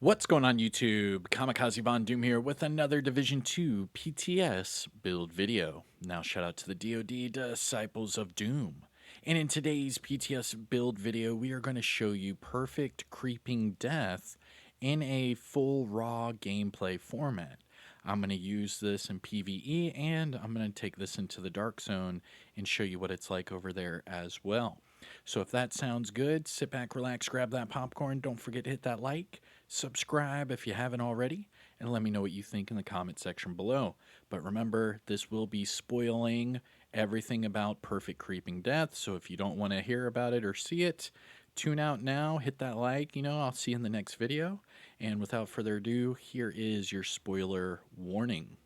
What's going on YouTube? Kamikazevondoom here with another Division 2 PTS build video. Now shout out to the DoD Disciples of Doom. And in today's PTS build video, we are going to show you perfect creeping death in a full raw gameplay format. I'm going to use this in PvE and I'm going to take this into the Dark Zone and show you what it's like over there as well. So if that sounds good, sit back, relax, grab that popcorn. Don't forget to hit that like, subscribe if you haven't already, and let me know what you think in the comment section below. But remember, this will be spoiling everything about Perfect Creeping Death, so if you don't want to hear about it or see it, tune out now, hit that like, I'll see you in the next video. And without further ado, here is your spoiler warning.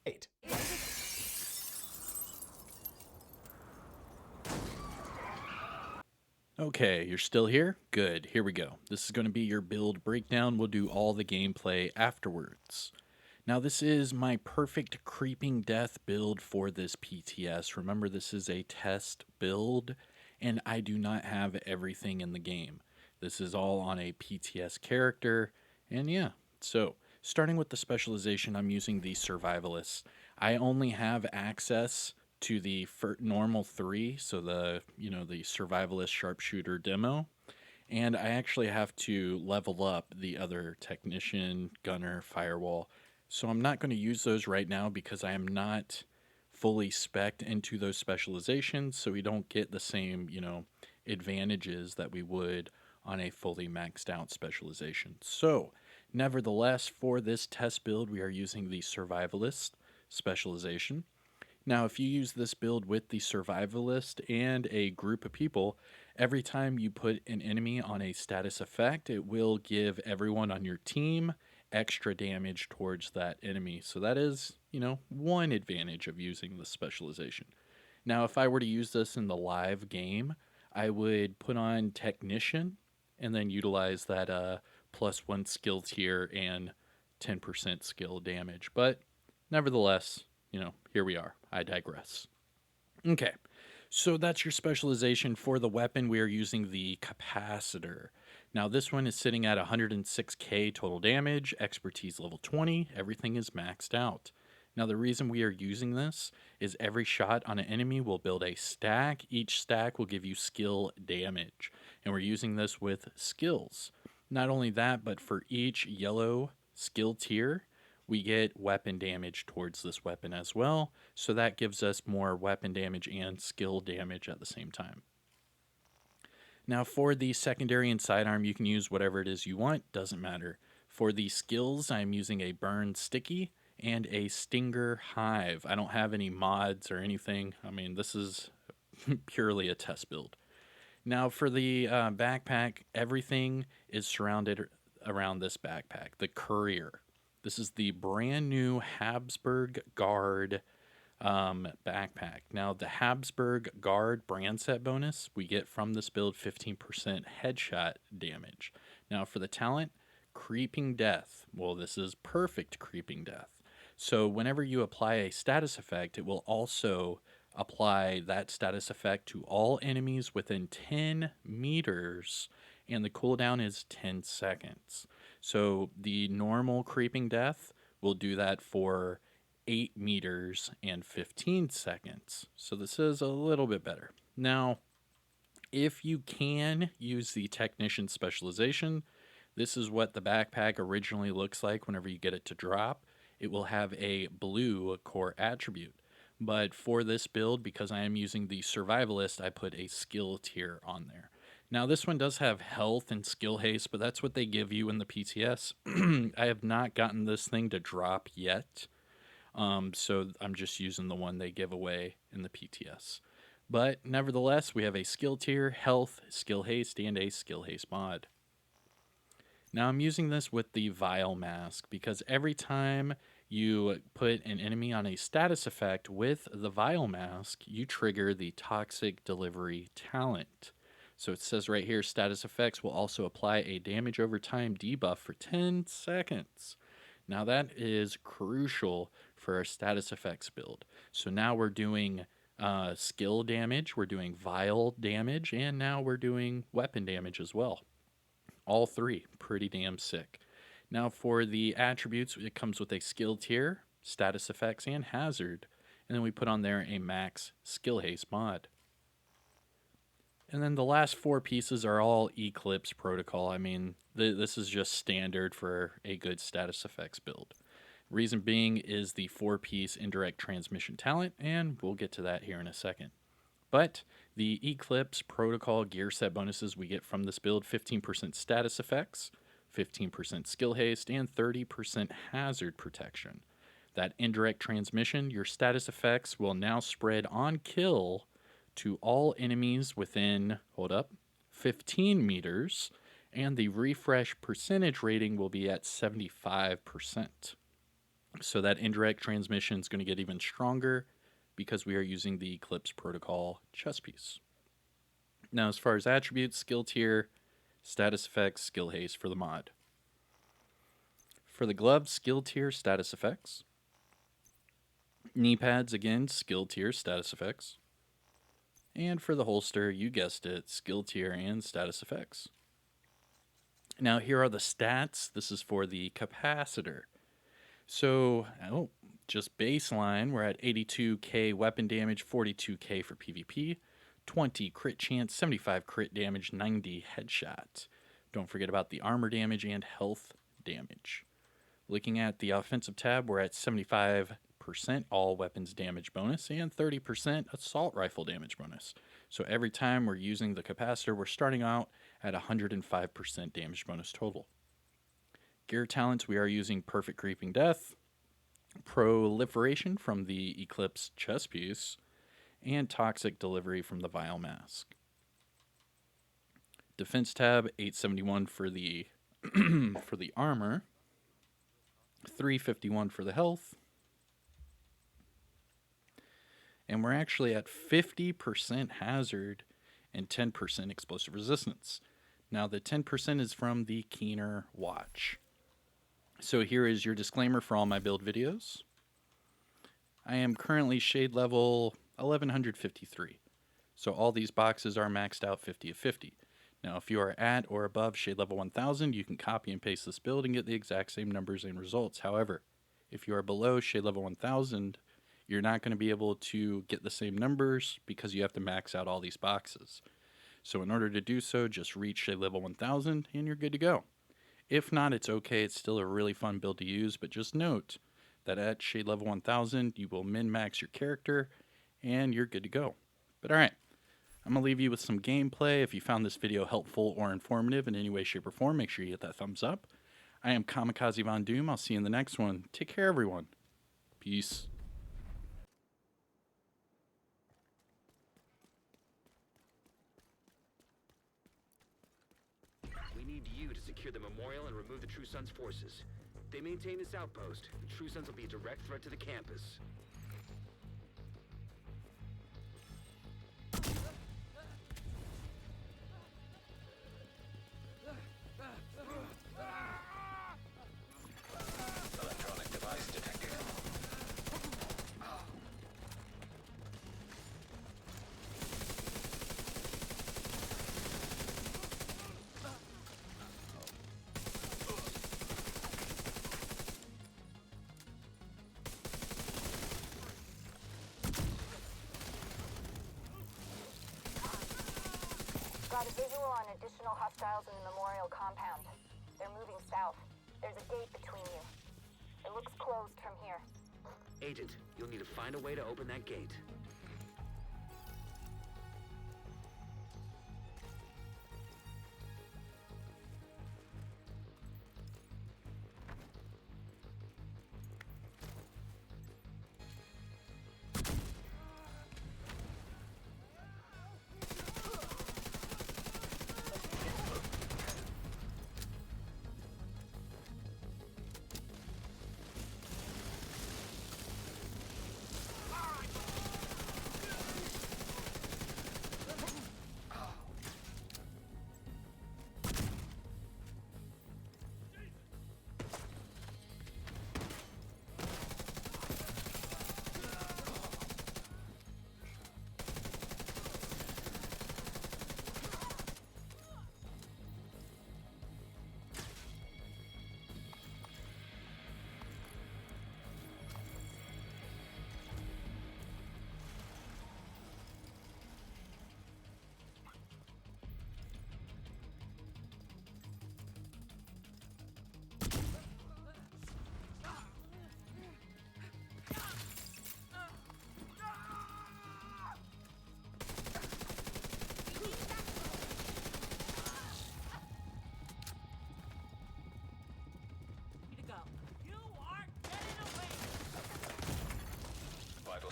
Eight. Okay, you're still here? Good, here we go. This is going to be your build breakdown. We'll do all the gameplay afterwards. Now this is my perfect creeping death build for this PTS. Remember, this is a test build, and I do not have everything in the game. This is all on a PTS character, and yeah. So, starting with the specialization, I'm using the Survivalist. I only have access to the normal 3, so the Survivalist Sharpshooter demo. And I actually have to level up the other Technician, Gunner, Firewall. So I'm not going to use those right now because I am not fully spec'd into those specializations, so we don't get the same, advantages that we would on a fully maxed out specialization. So, nevertheless, for this test build, we are using the Survivalist specialization. Now, if you use this build with the Survivalist and a group of people, every time you put an enemy on a status effect, it will give everyone on your team extra damage towards that enemy. So that is, one advantage of using the specialization. Now, if I were to use this in the live game, I would put on Technician and then utilize that +1 skill tier and 10% skill damage. But nevertheless, here we are. I digress. Okay, so that's your specialization. For the weapon, we are using the Capacitor. Now, this one is sitting at 106k total damage, expertise level 20, everything is maxed out. Now, the reason we are using this is every shot on an enemy will build a stack. Each stack will give you skill damage, and we're using this with skills. Not only that, but for each yellow skill tier, we get weapon damage towards this weapon as well, so that gives us more weapon damage and skill damage at the same time. Now for the secondary and sidearm, you can use whatever it is you want, doesn't matter. For the skills, I'm using a Burn Sticky and a Stinger Hive. I don't have any mods or anything. I mean, this is purely a test build. Now for the backpack, everything is surrounded around this backpack, the Courier. This is the brand new Habsburg Guard backpack. Now, the Habsburg Guard brand set bonus, we get from this build 15% headshot damage. Now, for the talent, Creeping Death. Well, this is perfect Creeping Death. So, whenever you apply a status effect, it will also apply that status effect to all enemies within 10 meters, and the cooldown is 10 seconds. So the normal Creeping Death will do that for 8 meters and 15 seconds. So this is a little bit better. Now, if you can use the Technician specialization, this is what the backpack originally looks like whenever you get it to drop. It will have a blue core attribute. But for this build, because I am using the Survivalist, I put a skill tier on there. Now, this one does have health and skill haste, but that's what they give you in the PTS. I have not gotten this thing to drop yet, so I'm just using the one they give away in the PTS. But nevertheless, we have a skill tier, health, skill haste, and a skill haste mod. Now I'm using this with the Vile Mask because every time you put an enemy on a status effect with the Vile Mask, you trigger the Toxic Delivery talent. So it says right here, status effects will also apply a damage over time debuff for 10 seconds. Now that is crucial for our status effects build. So now we're doing skill damage, we're doing vile damage, and now we're doing weapon damage as well. All three, pretty damn sick. Now for the attributes, it comes with a skill tier, status effects, and hazard. And then we put on there a max skill haste mod. And then the last four pieces are all Eclipse protocol. I mean, this is just standard for a good status effects build. Reason being is the 4-piece indirect transmission talent, and we'll get to that here in a second. But the Eclipse protocol gear set bonuses we get from this build: 15% status effects, 15% skill haste, and 30% hazard protection. That indirect transmission, your status effects will now spread on kill to all enemies within, 15 meters, and the refresh percentage rating will be at 75%. So that indirect transmission is going to get even stronger because we are using the Eclipse protocol chess piece. Now, as far as attributes, skill tier, status effects, skill haste for the mod. For the gloves, skill tier, status effects. Knee pads, again, skill tier, status effects. And for the holster, you guessed it, skill tier and status effects. Now, here are the stats. This is for the capacitor. So, just baseline, we're at 82k weapon damage, 42k for PvP, 20 crit chance, 75 crit damage, 90 headshot. Don't forget about the armor damage and health damage. Looking at the offensive tab, we're at 75% all weapons damage bonus and 30% assault rifle damage bonus. So every time we're using the capacitor, we're starting out at 105% damage bonus total. Gear talents, we are using Perfect Creeping Death, Proliferation from the Eclipse chess piece, and Toxic Delivery from the Vile Mask. Defense tab, 871 for the for the armor, 351 for the health, and we're actually at 50% hazard and 10% explosive resistance. Now the 10% is from the Keener watch. So here is your disclaimer for all my build videos. I am currently shade level 1153. So all these boxes are maxed out 50 of 50. Now if you are at or above shade level 1000, you can copy and paste this build and get the exact same numbers and results. However, if you are below shade level 1000, you're not going to be able to get the same numbers because you have to max out all these boxes. So in order to do so, just reach shade level 1000 and you're good to go. If not, it's okay. It's still a really fun build to use, but just note that at shade level 1000, you will min-max your character, and you're good to go. But alright, I'm going to leave you with some gameplay. If you found this video helpful or informative in any way, shape, or form, make sure you hit that thumbs up. I am Kamikazevondoom. I'll see you in the next one. Take care, everyone. Peace. Secure the memorial and remove the True Sons' forces. They maintain this outpost. The True Sons will be a direct threat to the campus. Electronic device detected. Got a visual on additional hostiles in the memorial compound. They're moving south. There's a gate between you. It looks closed from here. Agent, you'll need to find a way to open that gate.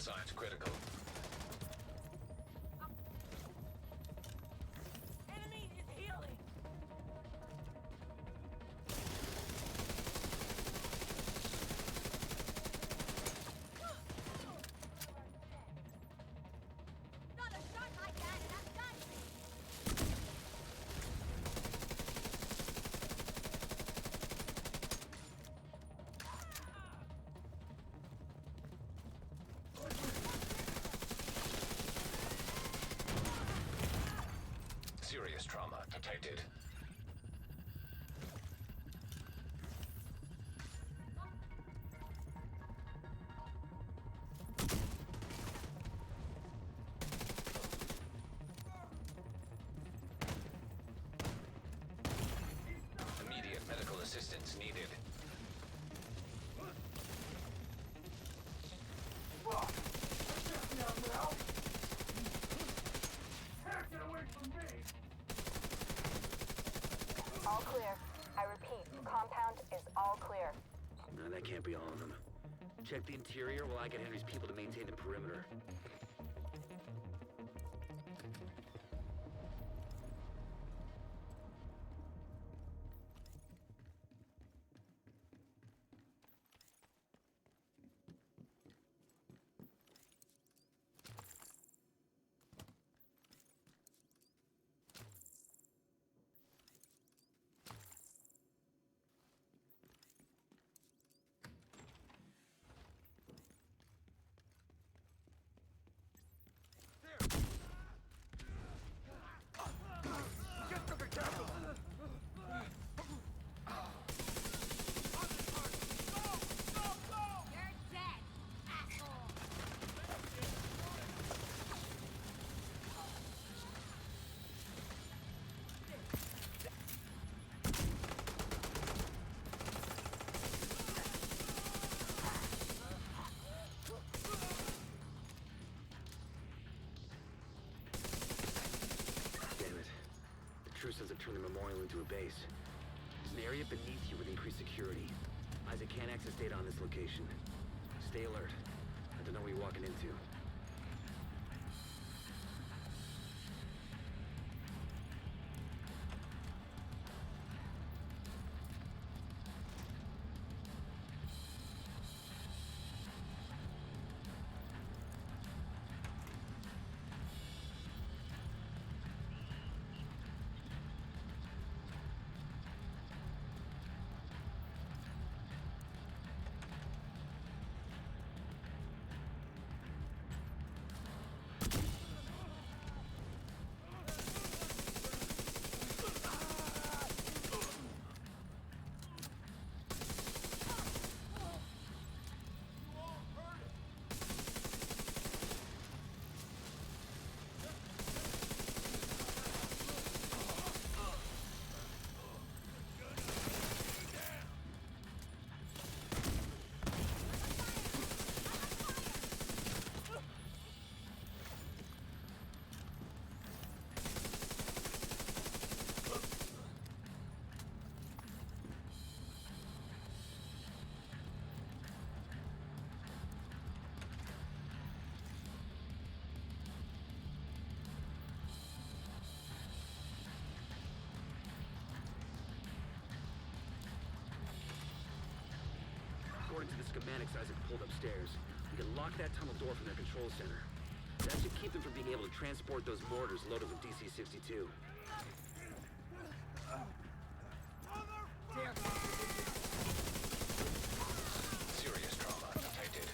signs critical. Enemy is healing. Not a shot like that, and I'm done. Serious trauma detected. Immediate medical assistance needed. All clear. I repeat, compound is all clear. No, that can't be all of them. Check the interior while I get Henry's people to maintain the perimeter. You're dead, asshole. Damn it. The True Sons have turned the memorial into a base. There's an area beneath you with increased security. Isaac can't access data on this location. Stay alert. I don't know what you're walking into. According to the schematics Isaac pulled upstairs, we can lock that tunnel door from their control center. That should keep them from being able to transport those mortars loaded with DC-62. Serious trauma detected.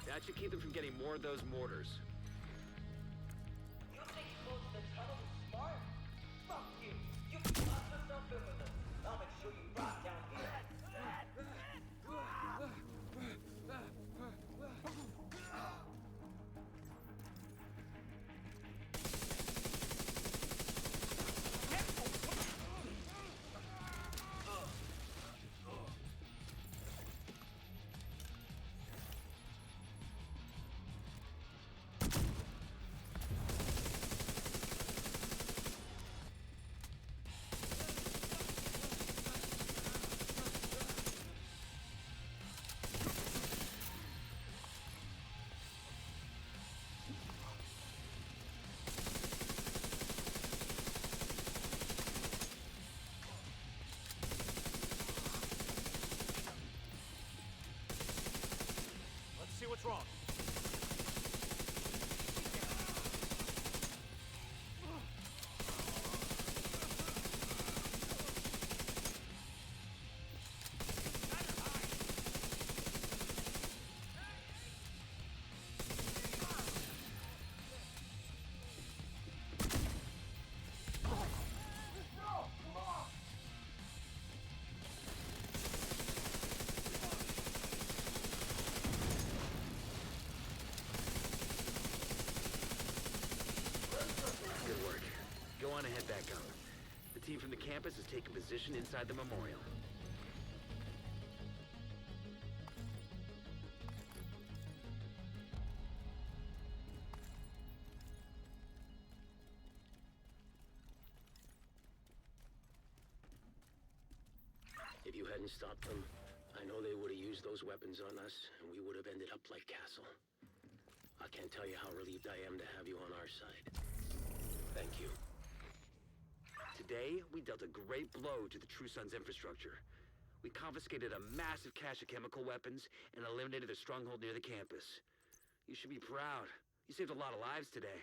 That should keep them from getting more of those mortars. You think close the tunnel is smart? Fuck you! You got yourself in with us. I'll make sure you rot down here. Let's see what's wrong. Good work. Go on ahead back up. The team from the campus has taken position inside the memorial. If you hadn't stopped them, I know they would have used those weapons on us, and we would have ended up like Castle. I can't tell you how relieved I am to have you on our side. Thank you. Today, we dealt a great blow to the True Sun's infrastructure. We confiscated a massive cache of chemical weapons and eliminated their stronghold near the campus. You should be proud. You saved a lot of lives today.